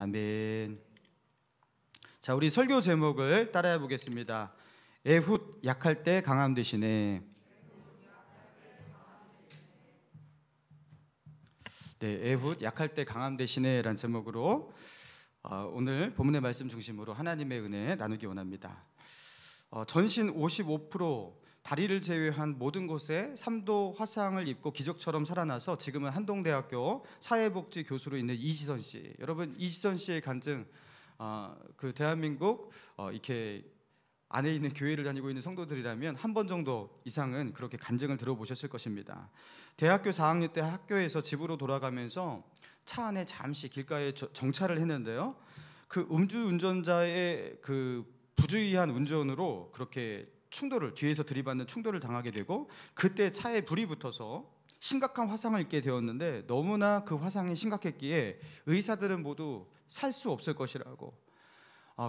아멘. 자, 우리 설교 제목을 따라해 보겠습니다. 에훗 약할 때 강함 되시네. 네, 에훗 약할 때 강함 되시네라는 제목으로 오늘 본문의 말씀 중심으로 하나님의 은혜 나누기 원합니다. 전신 55%, 다리를 제외한 모든 곳에 3도 화상을 입고 기적처럼 살아나서 지금은 한동대학교 사회복지 교수로 있는 이지선 씨. 여러분, 이지선 씨의 간증, 그 대한민국 이렇게 안에 있는 교회를 다니고 있는 성도들이라면 한 번 정도 이상은 그렇게 간증을 들어보셨을 것입니다. 대학교 4학년 때 학교에서 집으로 돌아가면서 차 안에 잠시 길가에 정차를 했는데요, 그 음주운전자의 그 부주의한 운전으로 그렇게 뒤에서 들이받는 충돌을 당하게 되고, 그때 차에 불이 붙어서 심각한 화상을 입게 되었는데, 너무나 그 화상이 심각했기에 의사들은 모두 살 수 없을 것이라고,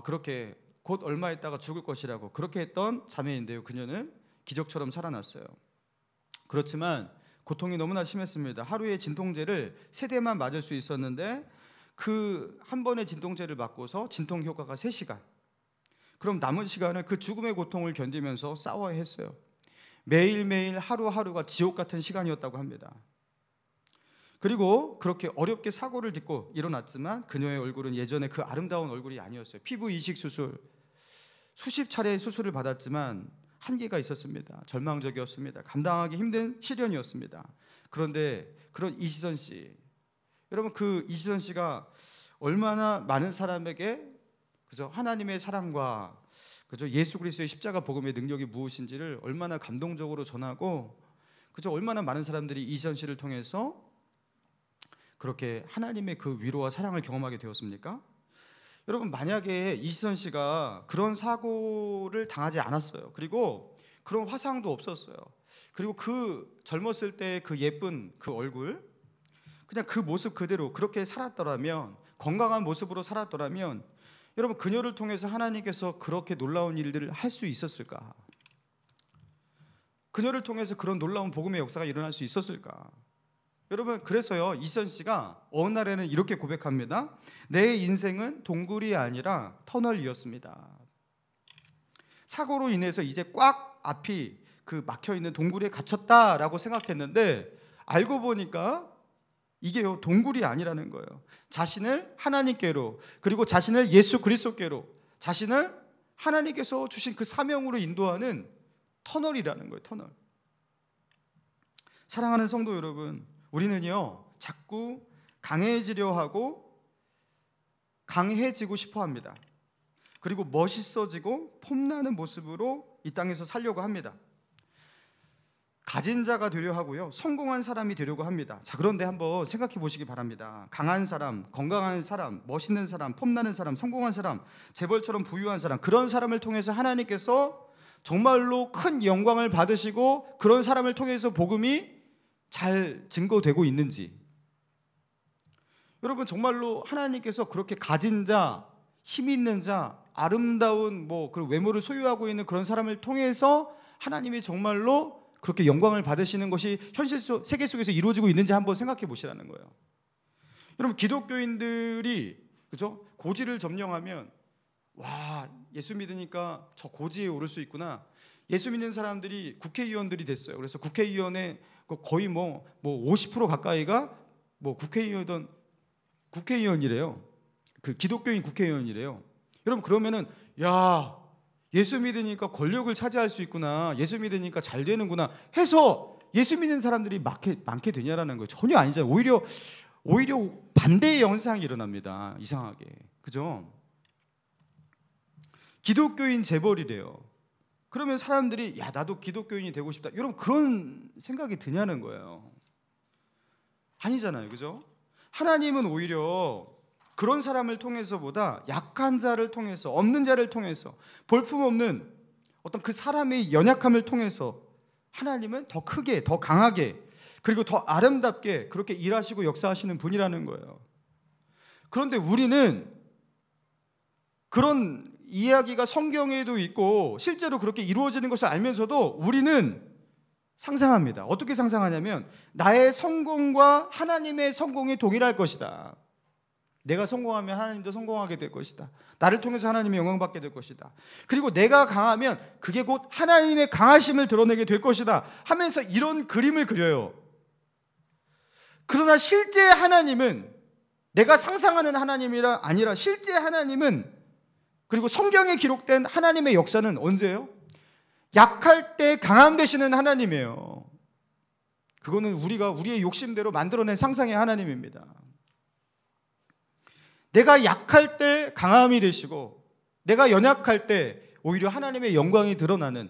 그렇게 곧 얼마 있다가 죽을 것이라고 그렇게 했던 자매인데요, 그녀는 기적처럼 살아났어요. 그렇지만 고통이 너무나 심했습니다. 하루에 진통제를 3대만 맞을 수 있었는데 그 한 번의 진통제를 맞고서 진통 효과가 3시간, 그럼 남은 시간을 그 죽음의 고통을 견디면서 싸워야 했어요. 매일매일 하루하루가 지옥 같은 시간이었다고 합니다. 그리고 그렇게 어렵게 사고를 딛고 일어났지만 그녀의 얼굴은 예전에 그 아름다운 얼굴이 아니었어요. 피부 이식 수술, 수십 차례의 수술을 받았지만 한계가 있었습니다. 절망적이었습니다. 감당하기 힘든 시련이었습니다. 그런데 그런 이지선 씨, 여러분, 그 이지선 씨가 얼마나 많은 사람에게 그죠, 하나님의 사랑과 그죠, 예수 그리스도의 십자가 복음의 능력이 무엇인지를 얼마나 감동적으로 전하고, 그죠, 얼마나 많은 사람들이 이지선 씨를 통해서 그렇게 하나님의 그 위로와 사랑을 경험하게 되었습니까? 여러분, 만약에 이지선 씨가 그런 사고를 당하지 않았어요. 그리고 그런 화상도 없었어요. 그리고 그 젊었을 때 그 예쁜 그 얼굴, 그냥 그 모습 그대로 그렇게 살았더라면, 건강한 모습으로 살았더라면, 여러분, 그녀를 통해서 하나님께서 그렇게 놀라운 일들을 할 수 있었을까? 그녀를 통해서 그런 놀라운 복음의 역사가 일어날 수 있었을까? 여러분, 그래서요, 이지선 씨가 어느 날에는 이렇게 고백합니다. 내 인생은 동굴이 아니라 터널이었습니다. 사고로 인해서 이제 꽉 앞이 그 막혀있는 동굴에 갇혔다라고 생각했는데, 알고 보니까 이게요, 동굴이 아니라는 거예요. 자신을 하나님께로, 그리고 자신을 예수 그리스도께로, 자신을 하나님께서 주신 그 사명으로 인도하는 터널이라는 거예요. 터널. 사랑하는 성도 여러분, 우리는요 자꾸 강해지려 하고 강해지고 싶어 합니다. 그리고 멋있어지고 폼나는 모습으로 이 땅에서 살려고 합니다. 가진 자가 되려 하고요, 성공한 사람이 되려고 합니다. 자, 그런데 한번 생각해 보시기 바랍니다. 강한 사람, 건강한 사람, 멋있는 사람, 폼나는 사람, 성공한 사람, 재벌처럼 부유한 사람, 그런 사람을 통해서 하나님께서 정말로 큰 영광을 받으시고 그런 사람을 통해서 복음이 잘 증거되고 있는지, 여러분, 정말로 하나님께서 그렇게 가진 자, 힘 있는 자, 아름다운 그 외모를 소유하고 있는 그런 사람을 통해서 하나님이 정말로 그렇게 영광을 받으시는 것이 현실 세계 속에서 이루어지고 있는지 한번 생각해 보시라는 거예요. 여러분, 기독교인들이 그죠, 고지를 점령하면, 와, 예수 믿으니까 저 고지에 오를 수 있구나. 예수 믿는 사람들이 국회의원들이 됐어요. 그래서 국회의원의 거의 50% 가까이가 국회의원이래요. 그 기독교인 국회의원이래요. 여러분, 그러면은 야, 예수 믿으니까 권력을 차지할 수 있구나, 예수 믿으니까 잘 되는구나 해서 예수 믿는 사람들이 많게 되냐라는 거예요. 전혀 아니잖아요. 오히려 반대의 현상이 일어납니다. 이상하게. 그죠? 기독교인 재벌이래요. 그러면 사람들이 야, 나도 기독교인이 되고 싶다, 여러분, 그런 생각이 드냐는 거예요. 아니잖아요. 그죠? 하나님은 오히려 그런 사람을 통해서보다 약한 자를 통해서, 없는 자를 통해서, 볼품없는 어떤 그 사람의 연약함을 통해서 하나님은 더 크게, 더 강하게, 그리고 더 아름답게 그렇게 일하시고 역사하시는 분이라는 거예요. 그런데 우리는 그런 이야기가 성경에도 있고 실제로 그렇게 이루어지는 것을 알면서도 우리는 상상합니다. 어떻게 상상하냐면, 나의 성공과 하나님의 성공이 동일할 것이다. 내가 성공하면 하나님도 성공하게 될 것이다. 나를 통해서 하나님의 영광받게 될 것이다. 그리고 내가 강하면 그게 곧 하나님의 강하심을 드러내게 될 것이다 하면서 이런 그림을 그려요. 그러나 실제 하나님은, 내가 상상하는 하나님이 아니라 실제 하나님은, 그리고 성경에 기록된 하나님의 역사는 언제예요? 약할 때 강함 되시는 하나님이에요. 그거는 우리가 우리의 욕심대로 만들어낸 상상의 하나님입니다. 내가 약할 때 강함이 되시고, 내가 연약할 때 오히려 하나님의 영광이 드러나는,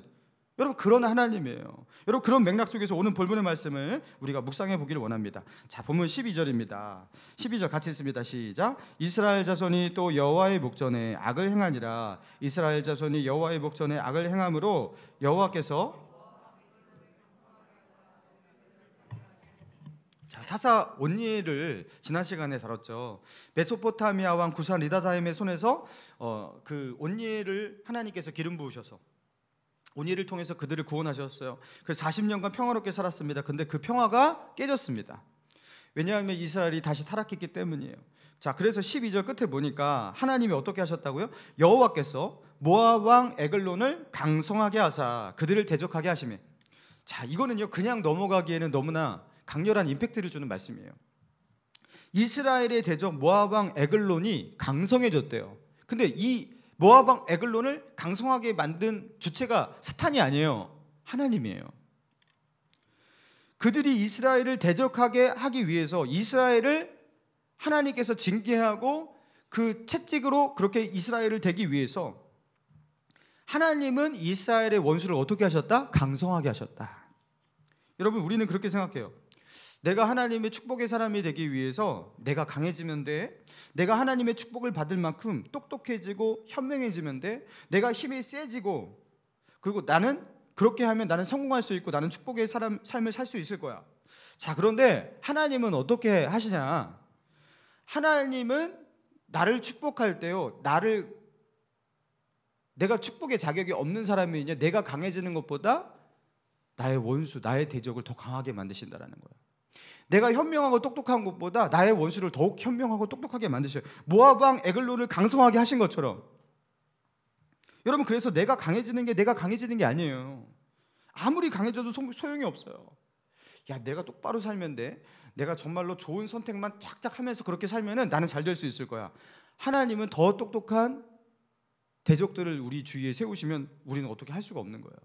여러분 그런 하나님이에요. 여러분 그런 맥락 속에서 오늘 본문의 말씀을 우리가 묵상해 보기를 원합니다. 자, 본문 12절입니다. 12절 같이 읽습니다. 시작. 이스라엘 자손이 또 여호와의 목전에 악을 행하니라. 이스라엘 자손이 여호와의 목전에 악을 행함으로 여호와께서, 사사 온니엘을 지난 시간에 다뤘죠. 메소포타미아 왕 구산 리다다임의 손에서 그 온니엘을 하나님께서 기름 부으셔서 온니엘을 통해서 그들을 구원하셨어요. 그래서 40년간 평화롭게 살았습니다. 근데 그 평화가 깨졌습니다. 왜냐하면 이스라엘이 다시 타락했기 때문이에요. 자, 그래서 12절 끝에 보니까 하나님이 어떻게 하셨다고요? 여호와께서 모압 왕 에글론을 강성하게 하사 그들을 대적하게 하시매. 자, 이거는요 그냥 넘어가기에는 너무나 강렬한 임팩트를 주는 말씀이에요. 이스라엘의 대적 모압 왕 에글론이 강성해졌대요. 근데 이 모압 왕 에글론을 강성하게 만든 주체가 사탄이 아니에요. 하나님이에요. 그들이 이스라엘을 대적하게 하기 위해서 이스라엘을 하나님께서 징계하고 그 채찍으로 그렇게 이스라엘을 대기 위해서 하나님은 이스라엘의 원수를 어떻게 하셨다? 강성하게 하셨다. 여러분 우리는 그렇게 생각해요. 내가 하나님의 축복의 사람이 되기 위해서 내가 강해지면 돼. 내가 하나님의 축복을 받을 만큼 똑똑해지고 현명해지면 돼. 내가 힘이 세지고, 그리고 나는 그렇게 하면 나는 성공할 수 있고 나는 축복의 삶을 살 수 있을 거야. 자, 그런데 하나님은 어떻게 하시냐? 하나님은 나를 축복할 때요, 내가 축복의 자격이 없는 사람이냐, 내가 강해지는 것보다 나의 원수, 나의 대적을 더 강하게 만드신다라는 거예요. 내가 현명하고 똑똑한 것보다 나의 원수를 더욱 현명하고 똑똑하게 만드셔요. 모압 왕 에글론을 강성하게 하신 것처럼. 여러분 그래서 내가 강해지는 게 아니에요. 아무리 강해져도 소용이 없어요. 야, 내가 똑바로 살면 돼. 내가 정말로 좋은 선택만 쫙쫙 하면서 그렇게 살면은 나는 잘 될 수 있을 거야. 하나님은 더 똑똑한 대적들을 우리 주위에 세우시면 우리는 어떻게 할 수가 없는 거예요.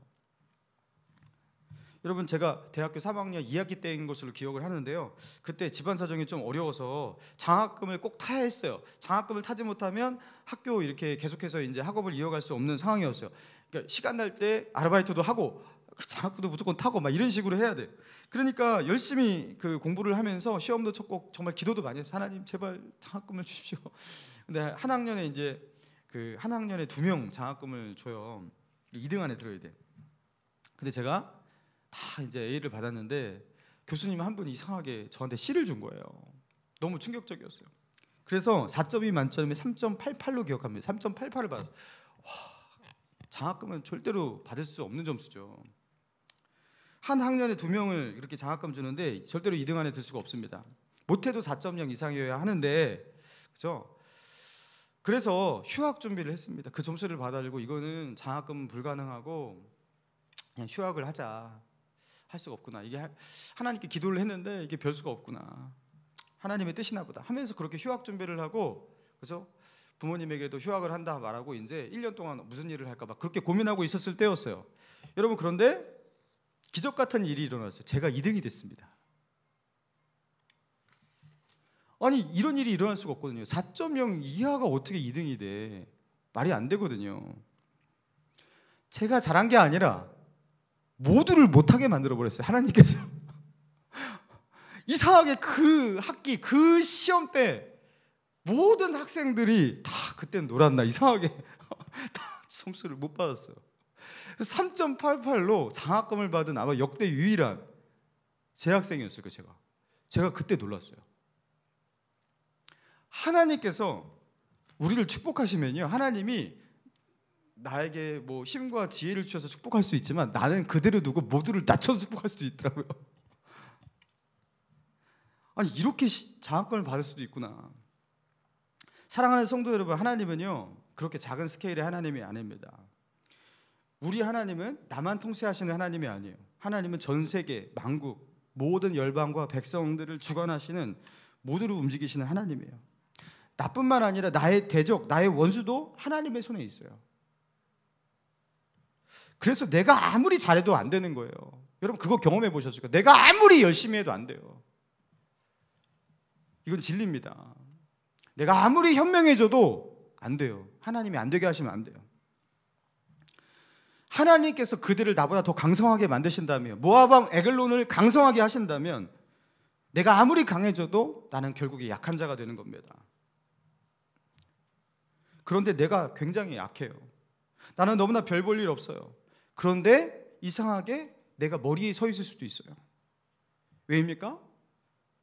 여러분 제가 대학교 3학년 2학기 때인 것으로 기억을 하는데요. 그때 집안 사정이 좀 어려워서 장학금을 꼭 타야 했어요. 장학금을 타지 못하면 학교 이렇게 계속해서 이제 학업을 이어갈 수 없는 상황이었어요. 그러니까 시간 날 때 아르바이트도 하고 장학금도 무조건 타고 막 이런 식으로 해야 돼요. 그러니까 열심히 그 공부를 하면서 시험도 쳤고 정말 기도도 많이 했어요. 하나님 제발 장학금을 주십시오. 근데 한 학년에 이제 한 학년에 2명 장학금을 줘요. 2등 안에 들어야 돼. 근데 제가 다 이제 A를 받았는데 교수님 한 분이 이상하게 저한테 C를 준 거예요. 너무 충격적이었어요. 그래서 4점이 만점에 3.88로 기억합니다. 3.88을 받았어요. 와, 장학금은 절대로 받을 수 없는 점수죠. 한 학년에 2명을 이렇게 장학금 주는데 절대로 2등 안에 들 수가 없습니다. 못해도 4.0 이상이어야 하는데, 그렇죠? 그래서 휴학 준비를 했습니다. 그 점수를 받아들고 이거는 장학금은 불가능하고 그냥 휴학을 하자. 할 수가 없구나. 이게 하나님께 기도를 했는데 이게 별 수가 없구나. 하나님의 뜻이나 보다 하면서 그렇게 휴학 준비를 하고, 그죠? 부모님에게도 휴학을 한다 말하고 이제 1년 동안 무슨 일을 할까 봐 그렇게 고민하고 있었을 때였어요. 여러분 그런데 기적 같은 일이 일어났어요. 제가 2등이 됐습니다. 아니 이런 일이 일어날 수가 없거든요. 4.0 이하가 어떻게 2등이 돼? 말이 안 되거든요. 제가 잘한 게 아니라 모두를 못하게 만들어버렸어요. 하나님께서. 이상하게 그 학기 그 시험 때 모든 학생들이 다 그때 놀았나 이상하게 다 점수를 못 받았어요. 3.88로 장학금을 받은 아마 역대 유일한 재학생이었을 거예요. 제가 그때 놀랐어요. 하나님께서 우리를 축복하시면요, 하나님이 나에게 뭐 힘과 지혜를 주셔서 축복할 수 있지만 나는 그대로 두고 모두를 낮춰서 축복할 수도 있더라고요. 아니 이렇게 장학금을 받을 수도 있구나. 사랑하는 성도 여러분, 하나님은요 그렇게 작은 스케일의 하나님이 아닙니다. 우리 하나님은 나만 통치하시는 하나님이 아니에요. 하나님은 전 세계 만국 모든 열방과 백성들을 주관하시는, 모두를 움직이시는 하나님이에요. 나뿐만 아니라 나의 대적, 나의 원수도 하나님의 손에 있어요. 그래서 내가 아무리 잘해도 안 되는 거예요. 여러분 그거 경험해 보셨을까? 내가 아무리 열심히 해도 안 돼요. 이건 진리입니다. 내가 아무리 현명해져도 안 돼요. 하나님이 안 되게 하시면 안 돼요. 하나님께서 그들을 나보다 더 강성하게 만드신다면, 모압 왕 에글론을 강성하게 하신다면 내가 아무리 강해져도 나는 결국에 약한 자가 되는 겁니다. 그런데 내가 굉장히 약해요. 나는 너무나 별 볼 일 없어요. 그런데 이상하게 내가 머리에 서 있을 수도 있어요. 왜입니까?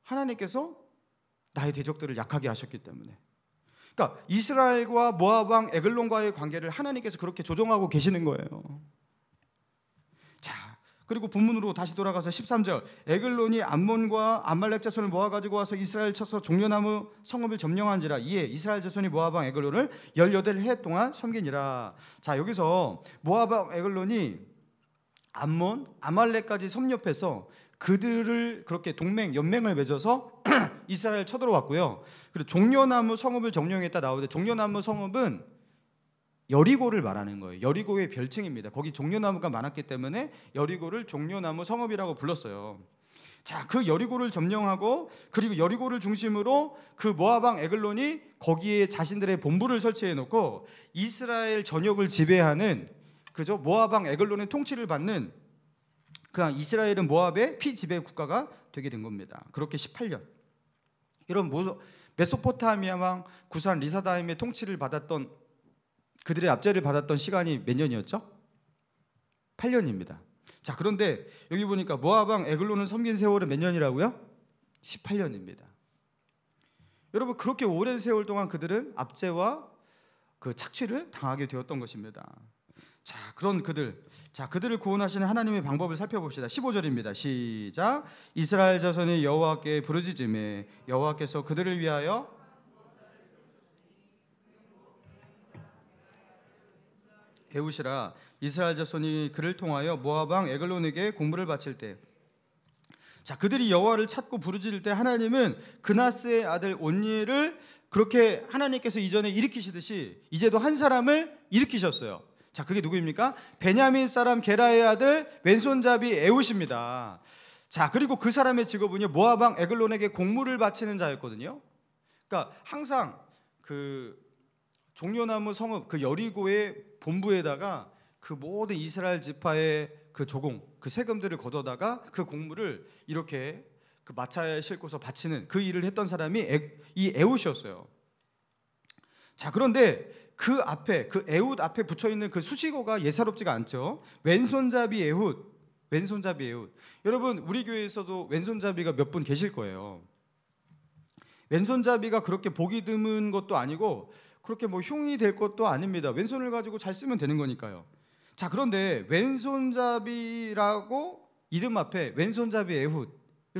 하나님께서 나의 대적들을 약하게 하셨기 때문에. 그러니까 이스라엘과 모압 왕 에글론과의 관계를 하나님께서 그렇게 조정하고 계시는 거예요. 자, 그리고 본문으로 다시 돌아가서 13절, 에글론이 암몬과 암말렉 자손을 모아가지고 와서 이스라엘 쳐서 종려나무 성읍을 점령한지라. 이에 이스라엘 자손이 모압 왕 에글론을 18해 동안 섬기니라. 자, 여기서 모압 왕 에글론이 암몬, 아말렉까지 섭렵해서 그들을 그렇게 연맹을 맺어서 이스라엘 쳐들어왔고요. 그리고 종려나무 성읍을 점령했다 나오는데, 종려나무 성읍은 여리고를 말하는 거예요. 여리고의 별칭입니다. 거기 종려나무가 많았기 때문에 여리고를 종려나무 성읍이라고 불렀어요. 자, 그 여리고를 점령하고, 그리고 여리고를 중심으로 그 모압 왕 에글론이 거기에 자신들의 본부를 설치해 놓고 이스라엘 전역을 지배하는, 그죠? 모압 왕 에글론의 통치를 받는, 그냥 이스라엘은 모압의 피지배 국가가 되게 된 겁니다. 그렇게 18년. 여러분, 메소포타미아 왕 구산 리사다임의 통치를 받았던, 그들의 압제를 받았던 시간이 몇 년이었죠? 8년입니다. 자, 그런데 여기 보니까 모압 왕 에글론을 섬긴 세월은 몇 년이라고요? 18년입니다. 여러분, 그렇게 오랜 세월 동안 그들은 압제와 그 착취를 당하게 되었던 것입니다. 자, 그런 그들을 구원하시는 하나님의 방법을 살펴봅시다. 15절입니다. 시작. 이스라엘 자손이 여호와께 부르짖음에 여호와께서 그들을 위하여 에우시라. 이스라엘 자손이 그를 통하여 모압 왕 에글론에게 공물을 바칠 때, 자, 그들이 여호와를 찾고 부르짖을 때 하나님은 그나스의 아들 온니를 그렇게 하나님께서 이전에 일으키시듯이 이제도 한 사람을 일으키셨어요. 자, 그게 누구입니까? 베냐민 사람 게라의 아들 왼손잡이 에웃입니다. 자, 그리고 그 사람의 직업은요, 모압 왕 에글론에게 공물을 바치는 자였거든요. 그러니까 항상 그 종려나무 성읍, 그 여리고의 본부에다가 그 모든 이스라엘 지파의 그 조공, 그 세금들을 걷어다가 그 공물을 이렇게 그 마차에 싣고서 바치는 그 일을 했던 사람이 이 에웃이었어요. 자, 그런데 그 앞에, 그 에웃 앞에 붙여 있는 그 수식어가 예사롭지가 않죠. 왼손잡이 에웃, 왼손잡이 에웃. 여러분, 우리 교회에서도 왼손잡이가 몇 분 계실 거예요. 왼손잡이가 그렇게 보기 드문 것도 아니고 그렇게 뭐 흉이 될 것도 아닙니다. 왼손을 가지고 잘 쓰면 되는 거니까요. 자, 그런데 왼손잡이라고 이름 앞에 왼손잡이 에훗,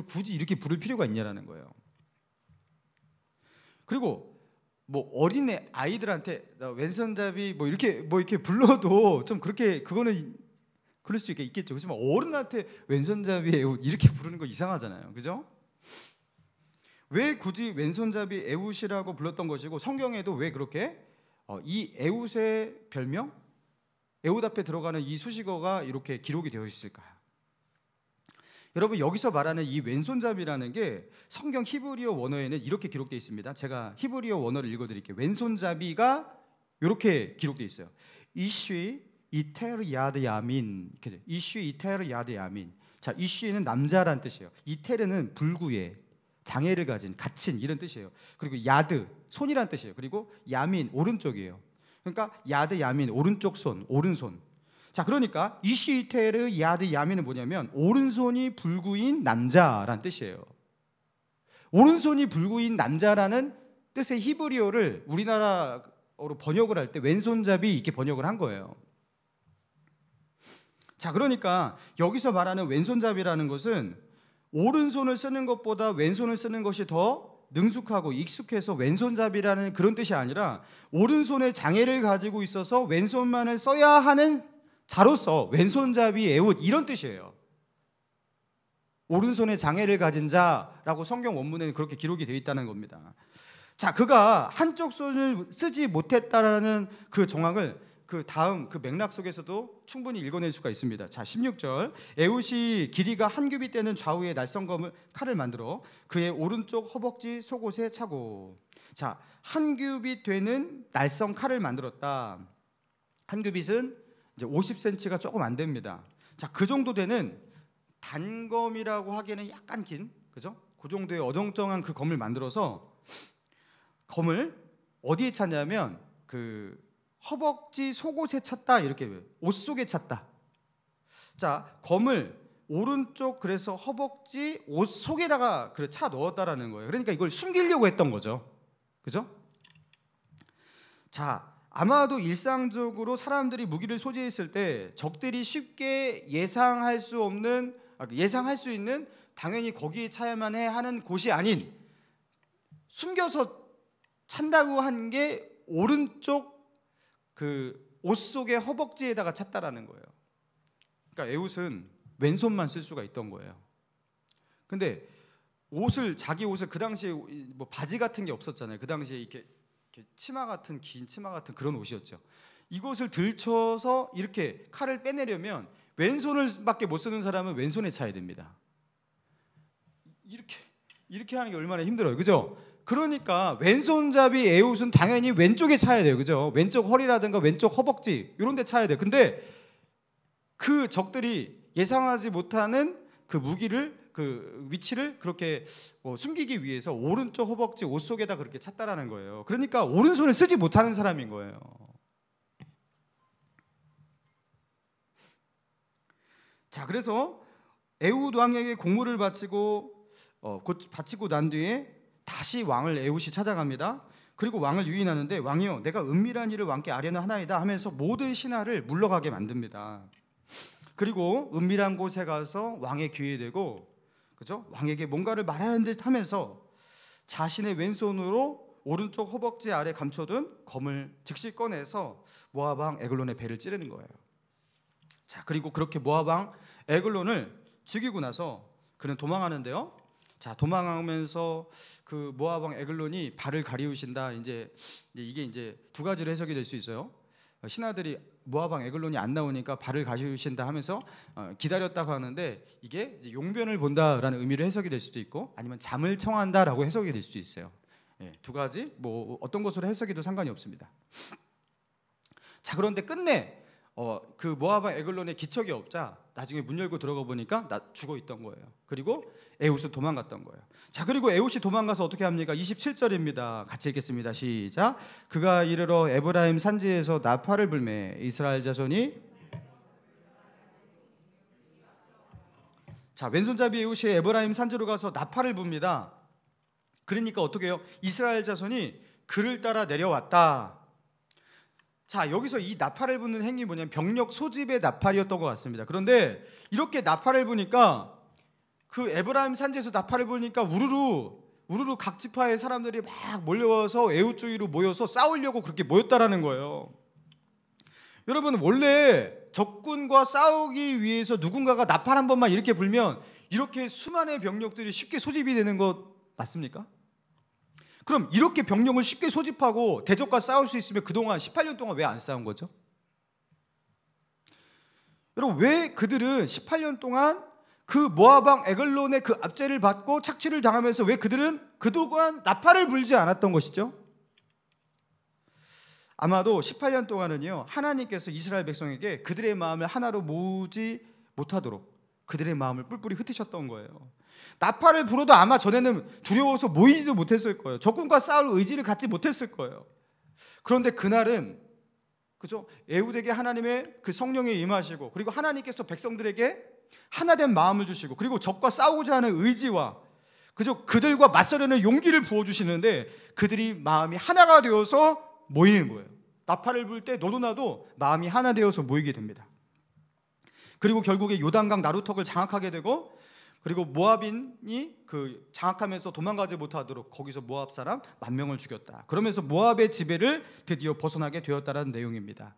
굳이 이렇게 부를 필요가 있냐라는 거예요. 그리고 뭐 어린애 아이들한테 왼손잡이 뭐 이렇게 불러도 좀 그렇게, 그거는 그럴 수 있겠죠. 그렇지만 어른한테 왼손잡이 에훗 이렇게 부르는 거 이상하잖아요. 그죠? 왜 굳이 왼손잡이 에훗이라고 불렀던 것이고, 성경에도 왜 그렇게 이 에훗의 별명, 에훗 앞에 들어가는 이 수식어가 이렇게 기록이 되어 있을까요? 여러분, 여기서 말하는 이 왼손잡이라는 게 성경 히브리어 원어에는 이렇게 기록되어 있습니다. 제가 히브리어 원어를 읽어드릴게요. 왼손잡이가 이렇게 기록되어 있어요. 이쉬 이테르 야드 야민. 이쉬 이테르 야드 야민. 자, 이쉬는 남자란 뜻이에요. 이테르는 불구의, 장애를 갇힌 이런 뜻이에요. 그리고 야드, 손이란 뜻이에요. 그리고 야민, 오른쪽이에요. 그러니까 야드 야민, 오른쪽 손, 오른손. 자, 그러니까 이시테르 야드 야민은 뭐냐면 오른손이 불구인 남자란 뜻이에요. 오른손이 불구인 남자라는 뜻의 히브리어를 우리나라어로 번역을 할 때 왼손잡이 이렇게 번역을 한 거예요. 자, 그러니까 여기서 말하는 왼손잡이라는 것은 오른손을 쓰는 것보다 왼손을 쓰는 것이 더 능숙하고 익숙해서 왼손잡이라는 그런 뜻이 아니라 오른손에 장애를 가지고 있어서 왼손만을 써야 하는 자로서 왼손잡이 에훗 이런 뜻이에요. 오른손에 장애를 가진 자라고 성경 원문에는 그렇게 기록이 되어 있다는 겁니다. 자, 그가 한쪽 손을 쓰지 못했다라는 그 정황을 그 다음 그 맥락 속에서도 충분히 읽어낼 수가 있습니다. 자, 16절. 에훗이 길이가 한 규빗 되는 좌우에 날성검을 칼을 만들어 그의 오른쪽 허벅지 속옷에 차고. 자, 한 규빗 되는 날성 칼을 만들었다. 한 규빗은 이제 50cm가 조금 안 됩니다. 자, 그 정도 되는 단검이라고 하기에는 약간 긴, 그죠? 그 정도의 어정쩡한 그 검을 만들어서 검을 어디에 찼냐면 그 허벅지 속옷에 찼다, 이렇게 옷 속에 찼다. 자, 검을 오른쪽 그래서 허벅지 옷 속에다가 그래 차 넣었다라는 거예요. 그러니까 이걸 숨기려고 했던 거죠, 그죠? 자, 아마도 일상적으로 사람들이 무기를 소지했을 때 적들이 쉽게 예상할 수 있는 당연히 거기에 차야만 해 하는 곳이 아닌 숨겨서 찬다고 한 게 오른쪽 그 옷 속의 허벅지에다가 찼다라는 거예요. 그러니까 에훗은 왼손만 쓸 수가 있던 거예요. 근데 자기 옷을 그 당시에 뭐 바지 같은 게 없었잖아요. 그 당시에 이렇게 치마 같은 긴 치마 같은 그런 옷이었죠. 이것을 들쳐서 이렇게 칼을 빼내려면 왼손을밖에 못 쓰는 사람은 왼손에 차야 됩니다. 이렇게 하는 게 얼마나 힘들어요, 그죠? 그러니까 왼손잡이 에훗은 당연히 왼쪽에 차야 돼요, 그죠? 왼쪽 허리라든가 왼쪽 허벅지 이런 데 차야 돼요. 근데 그 적들이 예상하지 못하는 그 무기를, 그 위치를 그렇게 숨기기 위해서 오른쪽 허벅지 옷 속에다 그렇게 찼다라는 거예요. 그러니까 오른손을 쓰지 못하는 사람인 거예요. 자, 그래서 에훗 왕에게 공물을 바치고 난 뒤에 다시 왕을 에훗이 찾아갑니다. 그리고 왕을 유인하는데, 왕이요 내가 은밀한 일을 왕께 아뢰는 하나이다 하면서 모든 신하를 물러가게 만듭니다. 그리고 은밀한 곳에 가서 왕의 귀에 대고, 그죠? 왕에게 뭔가를 말하는 듯 하면서 자신의 왼손으로 오른쪽 허벅지 아래 감춰둔 검을 즉시 꺼내서 모압 왕 에글론의 배를 찌르는 거예요. 자, 그리고 그렇게 모압 왕 에글론을 죽이고 나서 그는 도망하는데요. 자, 도망하면서 그 모압 왕 에글론이 발을 가리우신다. 이제 이게 이제 두 가지로 해석이 될 수 있어요. 신하들이 모압 왕 에글론이 안 나오니까 발을 가리우신다 하면서 기다렸다고 하는데, 이게 용변을 본다라는 의미로 해석이 될 수도 있고, 아니면 잠을 청한다라고 해석이 될 수도 있어요. 예, 두 가지 뭐 어떤 것으로 해석해도 상관이 없습니다. 자, 그런데 끝내 그 모압 왕 에글론의 기척이 없자 나중에 문 열고 들어가 보니까 죽어 있던 거예요. 그리고 에훗은 도망갔던 거예요. 자, 그리고 에훗이 도망가서 어떻게 합니까? 27절입니다. 같이 읽겠습니다. 시작. 그가 이르러 에브라임 산지에서 나팔을 불매 이스라엘 자손이, 자, 왼손잡이 에훗이 에브라임 산지로 가서 나팔을 붑니다. 그러니까 어떻게 해요? 이스라엘 자손이 그를 따라 내려왔다. 자, 여기서 이 나팔을 부는 행위 뭐냐면 병력 소집의 나팔이었던 것 같습니다. 그런데 이렇게 나팔을 부니까, 그 에브라임 산지에서 나팔을 부니까 우르르 각 지파의 사람들이 막 몰려와서 에훗 주위로 모여서 싸우려고 그렇게 모였다라는 거예요. 여러분, 원래 적군과 싸우기 위해서 누군가가 나팔 한 번만 이렇게 불면 이렇게 수많은 병력들이 쉽게 소집이 되는 것 맞습니까? 그럼 이렇게 병력을 쉽게 소집하고 대적과 싸울 수 있으면 그동안 18년 동안 왜 안 싸운 거죠? 여러분, 왜 그들은 18년 동안 그 모압 왕 에글론의 그 압제를 받고 착취를 당하면서 왜 그들은 그동안 나팔을 불지 않았던 것이죠? 아마도 18년 동안은요, 하나님께서 이스라엘 백성에게 그들의 마음을 하나로 모으지 못하도록 그들의 마음을 뿔뿔이 흩으셨던 거예요. 나팔을 불어도 아마 전에는 두려워서 모이지도 못했을 거예요. 적군과 싸울 의지를 갖지 못했을 거예요. 그런데 그날은, 그죠? 에훗에게 하나님의 그 성령이 임하시고, 그리고 하나님께서 백성들에게 하나된 마음을 주시고, 그리고 적과 싸우고자 하는 의지와, 그죠? 그들과 맞서려는 용기를 부어주시는데, 그들이 마음이 하나가 되어서 모이는 거예요. 나팔을 불 때 너도 나도 마음이 하나 되어서 모이게 됩니다. 그리고 결국에 요단강 나루턱을 장악하게 되고, 그리고 모압인이 그 장악하면서 도망가지 못하도록 거기서 모압 사람 10,000명을 죽였다. 그러면서 모압의 지배를 드디어 벗어나게 되었다는 내용입니다.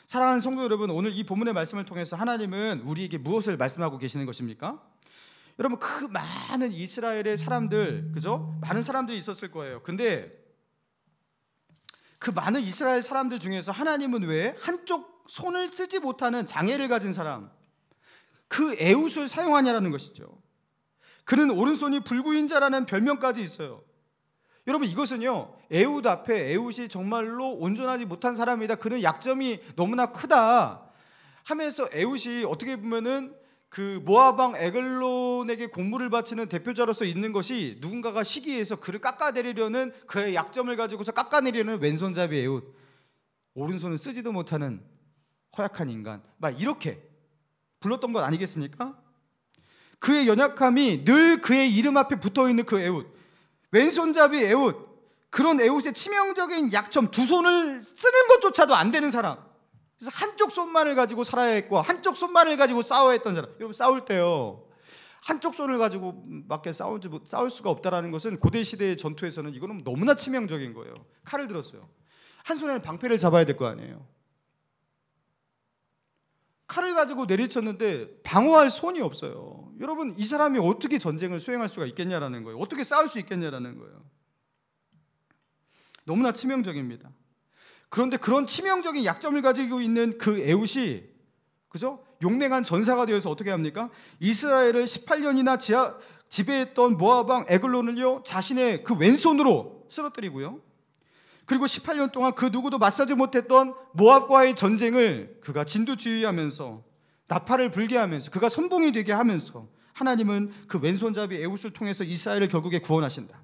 사랑하는 성도 여러분, 오늘 이 본문의 말씀을 통해서 하나님은 우리에게 무엇을 말씀하고 계시는 것입니까? 여러분, 그 많은 이스라엘의 사람들, 그죠? 많은 사람들이 있었을 거예요. 근데 그 많은 이스라엘 사람들 중에서 하나님은 왜 한쪽 손을 쓰지 못하는 장애를 가진 사람, 그 에훗을 사용하냐라는 것이죠. 그는 오른손이 불구인자라는 별명까지 있어요. 여러분, 이것은요, 에훗 앞에 에훗이 정말로 온전하지 못한 사람이다, 그는 약점이 너무나 크다 하면서 에훗이 어떻게 보면은 그 모압 왕 에글론에게 공물을 바치는 대표자로서 있는 것이 누군가가 시기해서 그를 깎아내리려는 그의 약점을 가지고서 깎아내리려는 왼손잡이 에훗, 오른손을 쓰지도 못하는 허약한 인간, 막 이렇게 불렀던 것 아니겠습니까? 그의 연약함이 늘 그의 이름 앞에 붙어있는 그 에훗, 왼손잡이 에훗, 그런 에훗의 치명적인 약점, 두 손을 쓰는 것조차도 안 되는 사람, 그래서 한쪽 손만을 가지고 살아야 했고 한쪽 손만을 가지고 싸워야 했던 사람. 여러분, 싸울 때요, 한쪽 손을 가지고 밖에 싸울 수가 없다는 것은 고대 시대의 전투에서는 이거는 너무나 치명적인 거예요. 칼을 들었어요. 한 손에는 방패를 잡아야 될 거 아니에요. 칼을 가지고 내리쳤는데 방어할 손이 없어요. 여러분, 이 사람이 어떻게 전쟁을 수행할 수가 있겠냐라는 거예요. 어떻게 싸울 수 있겠냐라는 거예요. 너무나 치명적입니다. 그런데 그런 치명적인 약점을 가지고 있는 그 에훗이, 그죠? 용맹한 전사가 되어서 어떻게 합니까? 이스라엘을 18년이나 지배했던 모압 왕 에글론을요, 자신의 그 왼손으로 쓰러뜨리고요, 그리고 18년 동안 그 누구도 맞서지 못했던 모압과의 전쟁을 그가 진두지휘하면서 나팔을 불게 하면서 그가 선봉이 되게 하면서 하나님은 그 왼손잡이 에훗을 통해서 이스라엘을 결국에 구원하신다.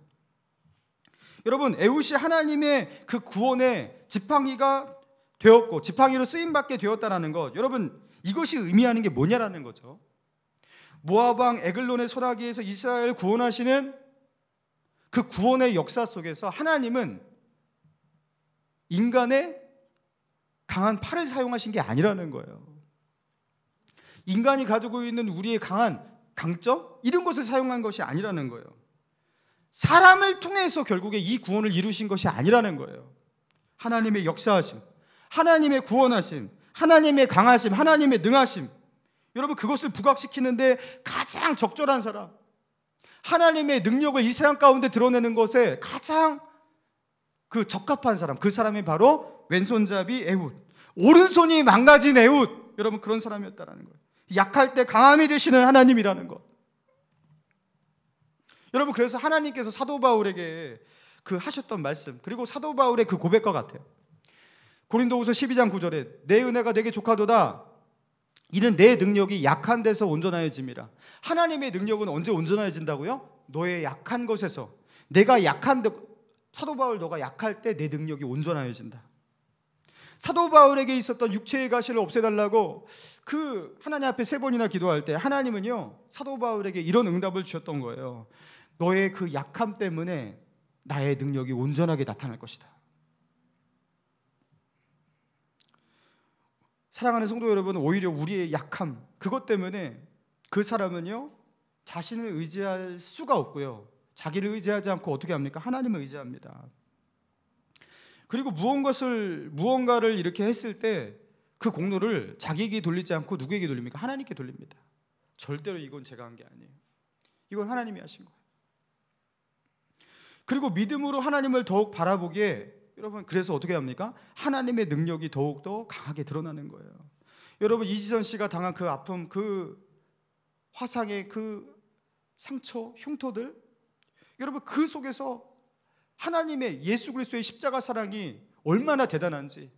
여러분, 에훗이 하나님의 그 구원의 지팡이가 되었고 지팡이로 쓰임받게 되었다는 것, 여러분, 이것이 의미하는 게 뭐냐라는 거죠. 모압 왕 에글론의 소나기에서 이스라엘을 구원하시는 그 구원의 역사 속에서 하나님은 인간의 강한 팔을 사용하신 게 아니라는 거예요. 인간이 가지고 있는 우리의 강한 강점, 이런 것을 사용한 것이 아니라는 거예요. 사람을 통해서 결국에 이 구원을 이루신 것이 아니라는 거예요. 하나님의 역사하심, 하나님의 구원하심, 하나님의 강하심, 하나님의 능하심, 여러분, 그것을 부각시키는데 가장 적절한 사람, 하나님의 능력을 이 세상 가운데 드러내는 것에 가장 그 적합한 사람, 그 사람이 바로 왼손잡이 에훗, 오른손이 망가진 에훗, 여러분, 그런 사람이었다는 거예요. 약할 때 강함이 되시는 하나님이라는 것. 여러분, 그래서 하나님께서 사도 바울에게 그 하셨던 말씀, 그리고 사도 바울의 그 고백과 같아요. 고린도후서 12장 9절에 내 은혜가 내게 족하도다, 이는 내 능력이 약한 데서 온전하여짐이라. 하나님의 능력은 언제 온전해진다고요? 너의 약한 것에서. 내가 약한데, 사도 바울, 너가 약할 때 내 능력이 온전하여진다. 사도 바울에게 있었던 육체의 가시를 없애달라고 그 하나님 앞에 3번이나 기도할 때 하나님은요, 사도 바울에게 이런 응답을 주셨던 거예요. 너의 그 약함 때문에 나의 능력이 온전하게 나타날 것이다. 사랑하는 성도 여러분, 오히려 우리의 약함, 그것 때문에 그 사람은요, 자신을 의지할 수가 없고요, 자기를 의지하지 않고 어떻게 합니까? 하나님을 의지합니다. 그리고 무언가를 이렇게 했을 때 그 공로를 자기에게 돌리지 않고 누구에게 돌립니까? 하나님께 돌립니다. 절대로 이건 제가 한 게 아니에요. 이건 하나님이 하신 거예요. 그리고 믿음으로 하나님을 더욱 바라보기에, 여러분, 그래서 어떻게 합니까? 하나님의 능력이 더욱더 강하게 드러나는 거예요. 여러분, 이지선 씨가 당한 그 아픔, 그 화상의 그 상처, 흉터들, 여러분, 그 속에서 하나님의 예수 그리스도의 십자가 사랑이 얼마나 대단한지,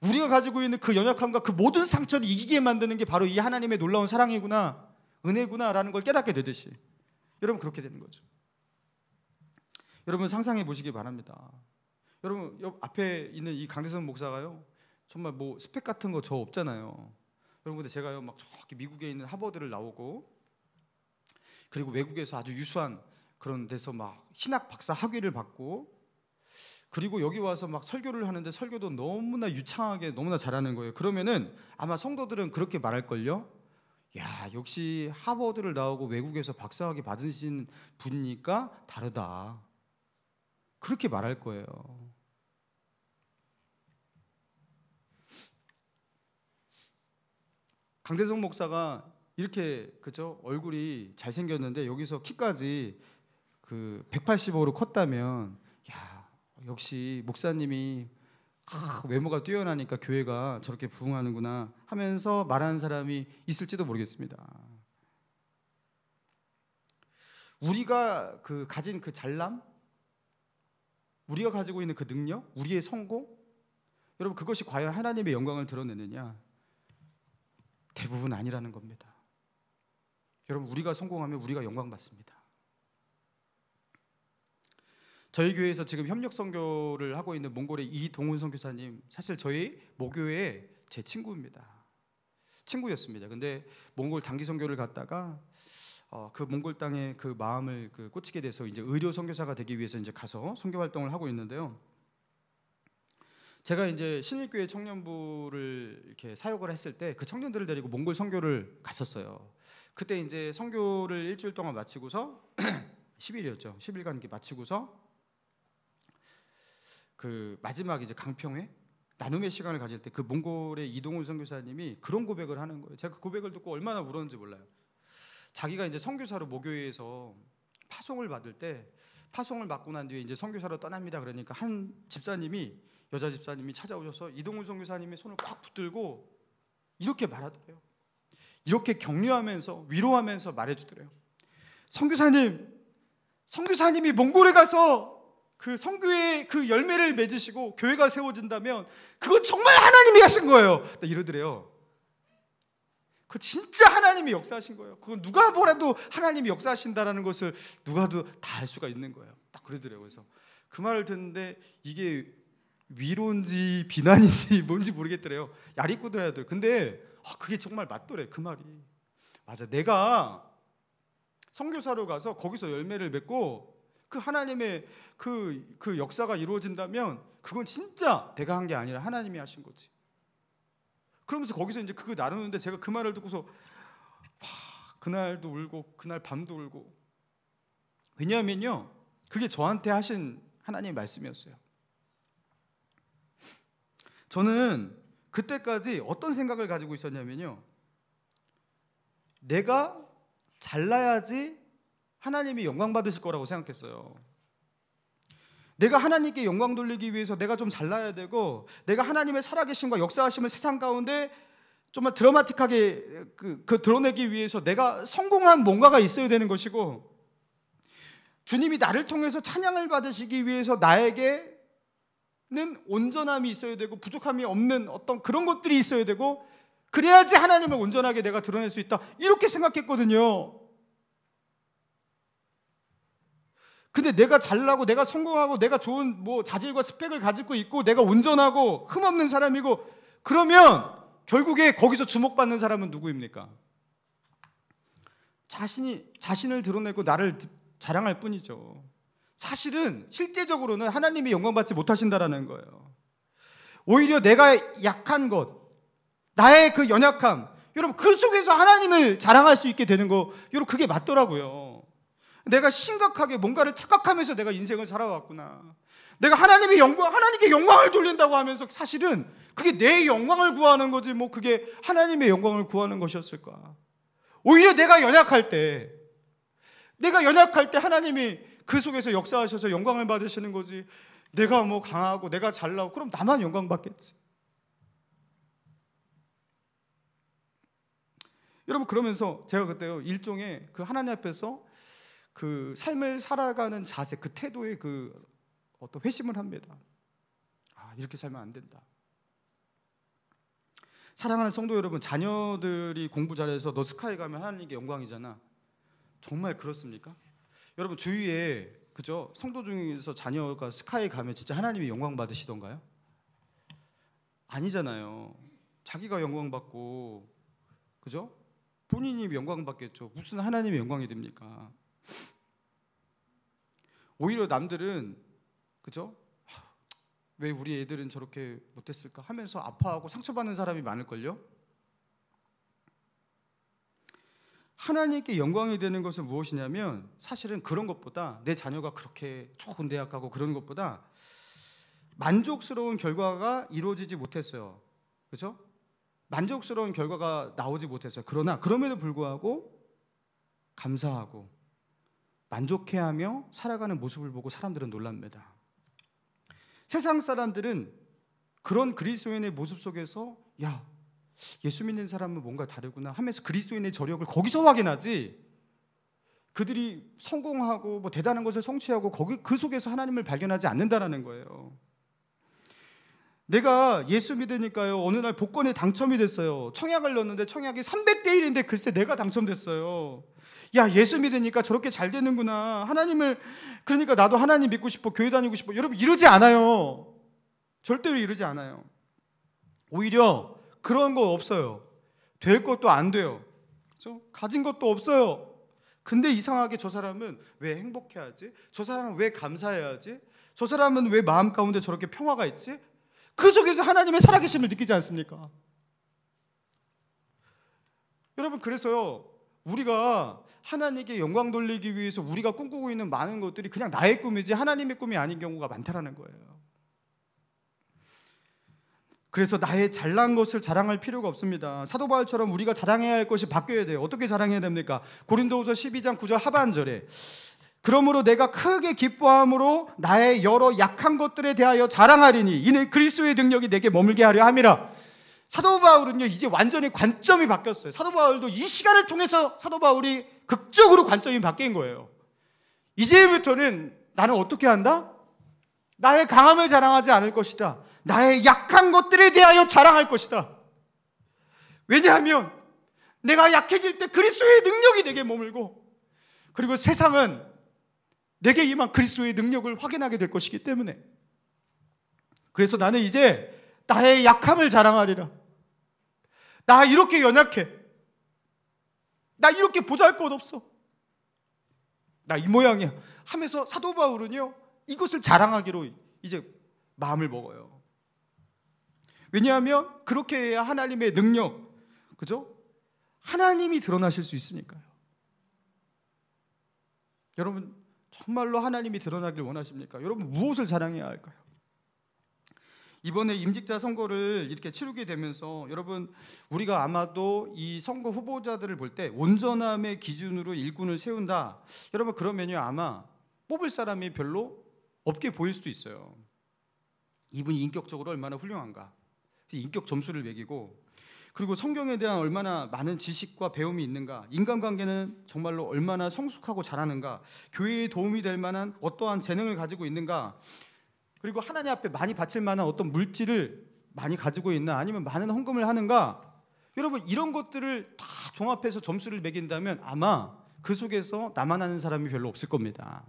우리가 가지고 있는 그 연약함과 그 모든 상처를 이기게 만드는 게 바로 이 하나님의 놀라운 사랑이구나, 은혜구나라는 걸 깨닫게 되듯이, 여러분, 그렇게 되는 거죠. 여러분, 상상해 보시기 바랍니다. 여러분, 앞에 있는 이 강대선 목사가요, 정말 뭐 스펙 같은 거 저 없잖아요. 여러분, 근데 제가요, 막 저기 미국에 있는 하버드를 나오고, 그리고 외국에서 아주 유수한 그런 데서 막 신학 박사 학위를 받고, 그리고 여기 와서 막 설교를 하는데 설교도 너무나 유창하게 너무나 잘하는 거예요. 그러면은 아마 성도들은 그렇게 말할걸요. 야, 역시 하버드를 나오고 외국에서 박사학위 받으신 분이니까 다르다, 그렇게 말할 거예요. 강대성 목사가 이렇게, 그죠? 얼굴이 잘생겼는데 여기서 키까지 185로 컸다면, 야, 역시 목사님이 외모가 뛰어나니까 교회가 저렇게 부흥하는구나 하면서 말하는 사람이 있을지도 모르겠습니다. 우리가 가진 그 잘남, 우리가 가지고 있는 그 능력, 우리의 성공, 여러분 그것이 과연 하나님의 영광을 드러내느냐? 대부분 아니라는 겁니다. 여러분, 우리가 성공하면 우리가 영광 받습니다. 저희 교회에서 지금 협력 선교를 하고 있는 몽골의 이동훈 선교사님, 사실 저희 모교의 제 친구였습니다. 근데 몽골 단기 선교를 갔다가 그 몽골 땅에 그 마음을 꽂히게 돼서 이제 의료 선교사가 되기 위해서 이제 가서 선교 활동을 하고 있는데요. 제가 이제 신일교회 청년부를 이렇게 사역을 했을 때 그 청년들을 데리고 몽골 선교를 갔었어요. 그때 이제 선교를 일주일 동안 마치고서 10일이었죠. 10일간 이렇게 마치고서 그 마지막 이제 강평회 나눔의 시간을 가질 때 그 몽골의 이동훈 선교사님이 그런 고백을 하는 거예요. 제가 그 고백을 듣고 얼마나 울었는지 몰라요. 자기가 이제 선교사로 모교회에서 파송을 받을 때, 파송을 받고 난 뒤에 이제 선교사로 떠납니다. 그러니까 한 집사님이, 여자 집사님이 찾아오셔서 이동훈 선교사님의 손을 꽉 붙들고 이렇게 말하더래요. 이렇게 격려하면서 위로하면서 말해주더래요. 선교사님이 몽골에 가서 그 선교의 그 열매를 맺으시고 교회가 세워진다면 그건 정말 하나님이 하신 거예요. 이러더래요. 그거 진짜 하나님이 역사하신 거예요. 그건 누가 보라도 하나님이 역사하신다라는 것을 누가도 다 알 수가 있는 거예요. 딱 그러더래요. 그래서 그 말을 듣는데 이게 위로인지 비난인지 뭔지 모르겠더래요. 야리꾸들 하더래요. 근데 그게 정말 맞더래. 그 말이 맞아. 내가 선교사로 가서 거기서 열매를 맺고 그 하나님의 그 역사가 이루어진다면 그건 진짜 내가 한 게 아니라 하나님이 하신 거지. 그러면서 거기서 이제 그거 나누는데 제가 그 말을 듣고서 그날도 울고 그날 밤도 울고. 왜냐하면요, 그게 저한테 하신 하나님의 말씀이었어요. 저는 그때까지 어떤 생각을 가지고 있었냐면요, 내가 잘나야지 하나님이 영광 받으실 거라고 생각했어요. 내가 하나님께 영광 돌리기 위해서 내가 좀 잘나야 되고, 내가 하나님의 살아계심과 역사하심을 세상 가운데 정말 드라마틱하게 드러내기 위해서 내가 성공한 뭔가가 있어야 되는 것이고, 주님이 나를 통해서 찬양을 받으시기 위해서 나에게는 온전함이 있어야 되고 부족함이 없는 어떤 그런 것들이 있어야 되고, 그래야지 하나님을 온전하게 내가 드러낼 수 있다, 이렇게 생각했거든요. 근데 내가 잘나고 내가 성공하고 내가 좋은 자질과 스펙을 가지고 있고 내가 온전하고 흠없는 사람이고, 그러면 결국에 거기서 주목받는 사람은 누구입니까? 자신을 드러내고 나를 자랑할 뿐이죠. 사실은 실제적으로는 하나님이 영광 받지 못하신다라는 거예요. 오히려 내가 약한 것, 나의 그 연약함, 여러분 그 속에서 하나님을 자랑할 수 있게 되는 거, 여러분 그게 맞더라고요. 내가 심각하게 뭔가를 착각하면서 내가 인생을 살아왔구나. 내가 하나님께 영광을 돌린다고 하면서 사실은 그게 내 영광을 구하는 거지 그게 하나님의 영광을 구하는 것이었을까? 오히려 내가 연약할 때 하나님이 그 속에서 역사하셔서 영광을 받으시는 거지, 내가 강하고 내가 잘나고 그럼 나만 영광 받겠지. 여러분, 그러면서 제가 그때요, 일종의 그 하나님 앞에서 그 삶을 살아가는 자세, 그 태도에 어떤 회심을 합니다. 이렇게 살면 안 된다. 사랑하는 성도 여러분, 자녀들이 공부 잘해서 너 스카이 가면 하나님께 영광이잖아. 정말 그렇습니까? 여러분 주위에 그죠? 성도 중에서 자녀가 스카이 가면 진짜 하나님이 영광 받으시던가요? 아니잖아요. 자기가 영광 받고, 그죠? 본인이 영광 받겠죠. 무슨 하나님의 영광이 됩니까? 오히려 남들은, 그죠? 왜 우리 애들은 저렇게 못했을까 하면서 아파하고 상처받는 사람이 많을걸요? 하나님께 영광이 되는 것은 무엇이냐면 사실은 그런 것보다 내 자녀가 그렇게 좋은 대학 가고 그런 것보다 만족스러운 결과가 이루어지지 못했어요. 그렇죠? 만족스러운 결과가 나오지 못했어요. 그러나 그럼에도 불구하고 감사하고 만족해하며 살아가는 모습을 보고 사람들은 놀랍니다. 세상 사람들은 그런 그리스도인의 모습 속에서 야, 예수 믿는 사람은 뭔가 다르구나 하면서 그리스도인의 저력을 거기서 확인하지, 그들이 성공하고 뭐 대단한 것을 성취하고 그 속에서 하나님을 발견하지 않는다라는 거예요. 내가 예수 믿으니까요, 어느 날 복권에 당첨이 됐어요. 청약을 넣었는데 청약이 300대 1인데 글쎄 내가 당첨됐어요. 야, 예수 믿으니까 저렇게 잘 되는구나, 하나님을, 그러니까 나도 하나님 믿고 싶어, 교회 다니고 싶어. 여러분, 이러지 않아요. 절대로 이러지 않아요. 오히려 그런 거 없어요. 될 것도 안 돼요. 그렇죠? 가진 것도 없어요. 근데 이상하게 저 사람은 왜 행복해하지? 저 사람은 왜 감사해야지? 저 사람은 왜 마음 가운데 저렇게 평화가 있지? 그 속에서 하나님의 살아계심을 느끼지 않습니까? 여러분, 그래서요, 우리가 하나님께 영광 돌리기 위해서 우리가 꿈꾸고 있는 많은 것들이 그냥 나의 꿈이지 하나님의 꿈이 아닌 경우가 많다라는 거예요. 그래서 나의 잘난 것을 자랑할 필요가 없습니다. 사도 바울처럼 우리가 자랑해야 할 것이 바뀌어야 돼요. 어떻게 자랑해야 됩니까? 고린도후서 12장 9절 하반절에 그러므로 내가 크게 기뻐함으로 나의 여러 약한 것들에 대하여 자랑하리니 이는 그리스도의 능력이 내게 머물게 하려 함이라. 사도 바울은요, 이제 완전히 관점이 바뀌었어요. 사도 바울도 이 시간을 통해서 사도 바울이 극적으로 관점이 바뀐 거예요. 이제부터는 나는 어떻게 한다? 나의 강함을 자랑하지 않을 것이다. 나의 약한 것들에 대하여 자랑할 것이다. 왜냐하면 내가 약해질 때 그리스도의 능력이 내게 머물고, 그리고 세상은 내게 임한 그리스도의 능력을 확인하게 될 것이기 때문에, 그래서 나는 이제 나의 약함을 자랑하리라. 나 이렇게 연약해. 나 이렇게 보잘것없어. 나 이 모양이야 하면서 사도 바울은요, 이것을 자랑하기로 이제 마음을 먹어요. 왜냐하면 그렇게 해야 하나님의 능력, 그죠? 하나님이 드러나실 수 있으니까요. 여러분, 정말로 하나님이 드러나길 원하십니까? 여러분, 무엇을 자랑해야 할까요? 이번에 임직자 선거를 이렇게 치르게 되면서 여러분, 우리가 아마도 이 선거 후보자들을 볼 때 온전함의 기준으로 일꾼을 세운다, 여러분, 그러면요 아마 뽑을 사람이 별로 없게 보일 수도 있어요. 이분이 인격적으로 얼마나 훌륭한가, 인격 점수를 매기고, 그리고 성경에 대한 얼마나 많은 지식과 배움이 있는가, 인간관계는 정말로 얼마나 성숙하고 잘하는가, 교회에 도움이 될 만한 어떠한 재능을 가지고 있는가, 그리고 하나님 앞에 많이 바칠 만한 어떤 물질을 많이 가지고 있나, 아니면 많은 헌금을 하는가. 여러분, 이런 것들을 다 종합해서 점수를 매긴다면 아마 그 속에서 나만 아는 사람이 별로 없을 겁니다.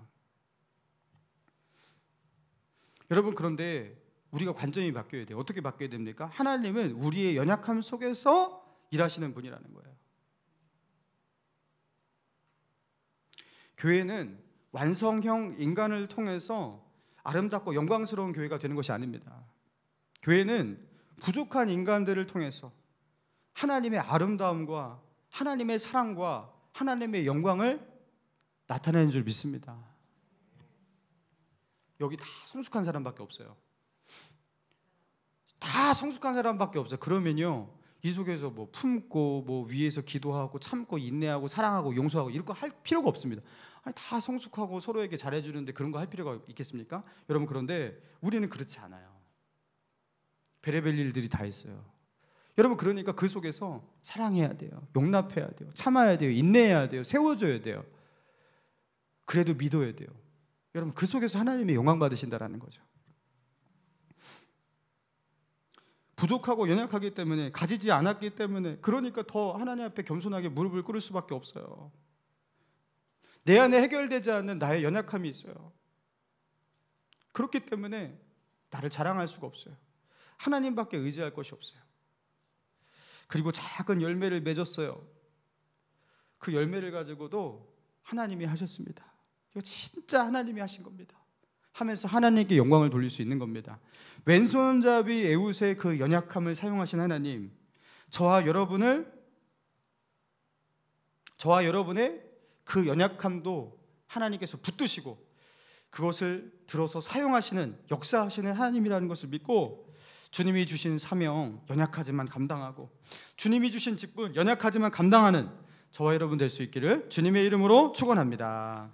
여러분, 그런데 우리가 관점이 바뀌어야 돼요. 어떻게 바뀌어야 됩니까? 하나님은 우리의 연약함 속에서 일하시는 분이라는 거예요. 교회는 완성형 인간을 통해서 아름답고 영광스러운 교회가 되는 것이 아닙니다. 교회는 부족한 인간들을 통해서 하나님의 아름다움과 하나님의 사랑과 하나님의 영광을 나타내는 줄 믿습니다. 여기 다 성숙한 사람밖에 없어요. 다 성숙한 사람밖에 없어요. 그러면요, 이 속에서 뭐 품고, 뭐 위에서 기도하고 참고 인내하고 사랑하고 용서하고 이런 거 할 필요가 없습니다. 아니, 다 성숙하고 서로에게 잘해주는데 그런 거 할 필요가 있겠습니까? 여러분, 그런데 우리는 그렇지 않아요. 별의별 일들이 다 있어요. 여러분, 그러니까 그 속에서 사랑해야 돼요. 용납해야 돼요. 참아야 돼요. 인내해야 돼요. 세워줘야 돼요. 그래도 믿어야 돼요. 여러분, 그 속에서 하나님의 영광 받으신다라는 거죠. 부족하고 연약하기 때문에, 가지지 않았기 때문에, 그러니까 더 하나님 앞에 겸손하게 무릎을 꿇을 수밖에 없어요. 내 안에 해결되지 않는 나의 연약함이 있어요. 그렇기 때문에 나를 자랑할 수가 없어요. 하나님밖에 의지할 것이 없어요. 그리고 작은 열매를 맺었어요. 그 열매를 가지고도 하나님이 하셨습니다. 이거 진짜 하나님이 하신 겁니다 하면서 하나님께 영광을 돌릴 수 있는 겁니다. 왼손잡이 에웃의 그 연약함을 사용하신 하나님, 저와 여러분을 저와 여러분의 그 연약함도 하나님께서 붙드시고 그것을 들어서 사용하시는, 역사하시는 하나님이라는 것을 믿고 주님이 주신 사명 연약하지만 감당하고 주님이 주신 직분 연약하지만 감당하는 저와 여러분 될 수 있기를 주님의 이름으로 축원합니다.